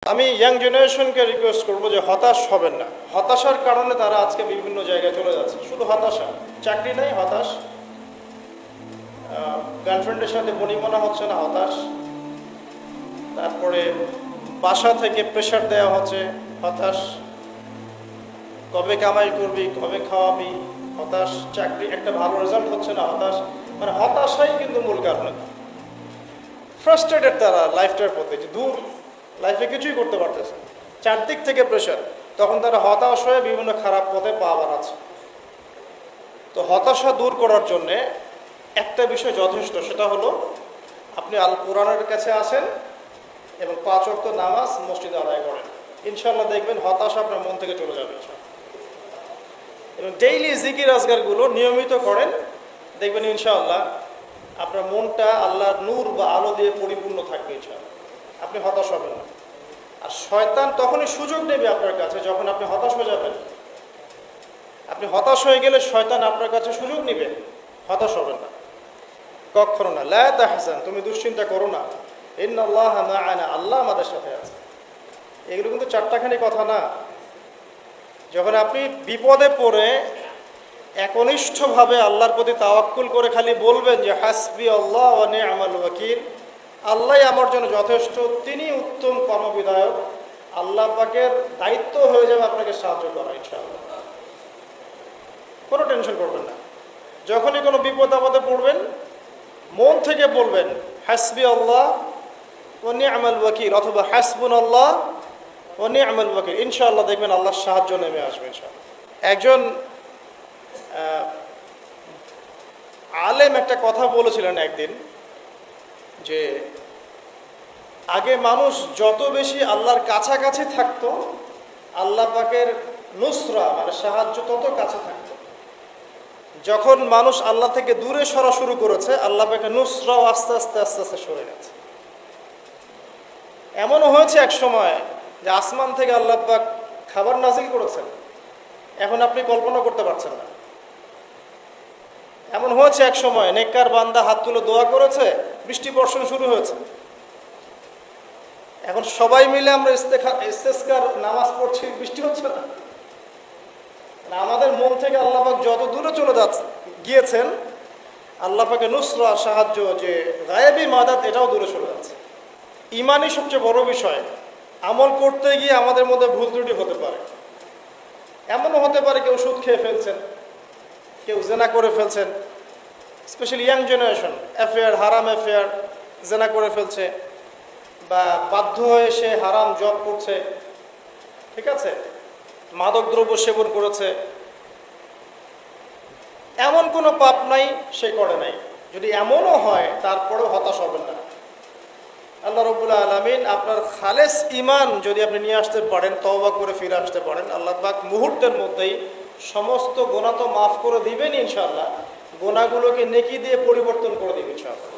আমি young জেনারেশনকে request করবো যে হতাশ হবেন না। হতাশার কারণে তারা আজকে বিভিন্ন জায়গায় চলে যাচ্ছে, শুধু হতাশা। চাকরি নেই, হতাশ। গার্লফ্রেন্ডের সাথে বনিবনা হচ্ছে না, হতাশ। তারপরে বাসা থেকে প্রেশার দেওয়া হচ্ছে, হতাশ। কবে কামাই করবি, কবে খাওয়াবি, হতাশ। চাকরি একটা ভালো রেজাল্ট হচ্ছে না, হতাশ। মানে হতাশাই কিন্তু মূল কারণ। ফ্রাস্ট্রেটেড তারা লাইফটার প্রতি, যে দূর লাইফে কিছুই করতে পারতেছে, চারদিক থেকে প্রেশার। তখন তারা হতাশ হয়ে বিভিন্ন খারাপ পথে পা বাড়াচ্ছে। তো হতাশা দূর করার জন্যে একটা বিষয় যথেষ্ট, সেটা হলো আপনি আল কোরআনের কাছে আসেন এবং 5 ওয়াক্ত নামাজ মসজিদে আদায় করেন। ইনশাআল্লাহ দেখবেন হতাশা আপনার মন থেকে চলে যাবে। এবং ডেইলি জিকির আজগারগুলো নিয়মিত করেন, দেখবেন ইনশাআল্লাহ আপনার মনটা আল্লাহর নূর বা আলো দিয়ে পরিপূর্ণ থাকবে। ইনশাআল্লাহ আপনি হতাশ হবেন না। আর শয়তান তখনই সুযোগ নেবে আপনার কাছে যখন আপনি হতাশ হয়ে যাবেন। আপনি হতাশ হয়ে গেলে শয়তান আপনার কাছে সুযোগ নেবে, হতাশ হবেন না কখনো না। লা তাহজান, তুমি দুশ্চিন্তা করো না, ইন্নাল্লাহা মা'ানা, আল্লাহ আমাদের সাথে আছে। এগুলো কিন্তু চারটাখানি কথা না। যখন আপনি বিপদে পড়ে একনিষ্ঠভাবে আল্লাহর প্রতি তাওয়াক্কুল করে খালি বলবেন যে হাসবি আল্লাহ ওয়া নি'মাল ওয়াকিল, আল্লাহই আমার জন্য যথেষ্ট, তিনি উত্তম কর্মবিধায়ক, আল্লাহ পাকের দায়িত্ব হয়ে যাবে আপনাকে সাহায্য করা। ইনশাআল্লাহ কোনো টেনশন করবেন না। যখনই কোনো বিপদ আপদে পড়বেন মন থেকে বলবেন হাসবি আল্লাহ ওয়া নি'মাল ওয়াকিল অথবা হাসবুনাল্লাহ ওয়া নি'মাল ওয়াকিল। ইনশাআল্লাহ দেখবেন আল্লাহর সাহায্য নেমে আসবে ইনশাআল্লাহ। একজন আলেম একটা কথা বলেছিলেন একদিন, যে আগে মানুষ যত বেশি আল্লাহর কাছাকাছি থাকতো, আল্লাহ পাকের নুসরা মানে সাহায্য তত কাছে থাকতো। যখন মানুষ আল্লাহ থেকে দূরে সরা শুরু করেছে, আল্লাহ পাকের নুসরাও আস্তে আস্তে আস্তে আস্তে সরে গেছে। এমনও হয়েছে এক সময় যে আসমান থেকে আল্লাহ পাক খাবার নাজিল করেছেন, এখন আপনি কল্পনা করতে পারছেন না। এমন হয়েছে এক সময় নেককার বান্দা হাত তুলে দোয়া করেছে, বৃষ্টি বর্ষণ শুরু হয়েছে। এখন সবাই মিলে আমরা ইস্তেসকার নামাজ পড়ছি, বৃষ্টি হচ্ছে না। আমাদের মন থেকে আল্লাহ পাক যত দূরে চলে গিয়েছেন, আল্লাহ পাকে নুসরা সাহায্য যে গায়েবী মাদাত, এটাও দূরে চলে যাচ্ছে। ইমানই সবচেয়ে বড় বিষয়। আমল করতে গিয়ে আমাদের মধ্যে ভুল ত্রুটি হতে পারে। এমনও হতে পারে কেউ সুদ খেয়ে ফেলছেন, কেউ জেনা করে ফেলছেন, স্পেশালি ইয়াং জেনারেশন, অ্যাফেয়ার, হারাম অ্যাফেয়ার, জেনা করে ফেলছে, বা বাধ্য হয়ে সে হারাম জব করছে, ঠিক আছে, মাদক দ্রব্য সেবন করেছে। এমন কোনো পাপ নাই সে করে নাই। যদি এমনও হয় তারপরেও হতাশ হবেন না। আল্লাহ রাব্বুল আলামিন আপনার খালেস ইমান যদি আপনি নিয়ে আসতে পারেন, তওবা করে ফিরে আসতে পারেন, আল্লাহ পাক মুহূর্তের মধ্যেই সমস্ত গুনাহ তো মাফ করে দিবেন ইনশাআল্লাহ, গুনাহগুলোকে নেকি দিয়ে পরিবর্তন করে দিবেন ইনশাআল্লাহ।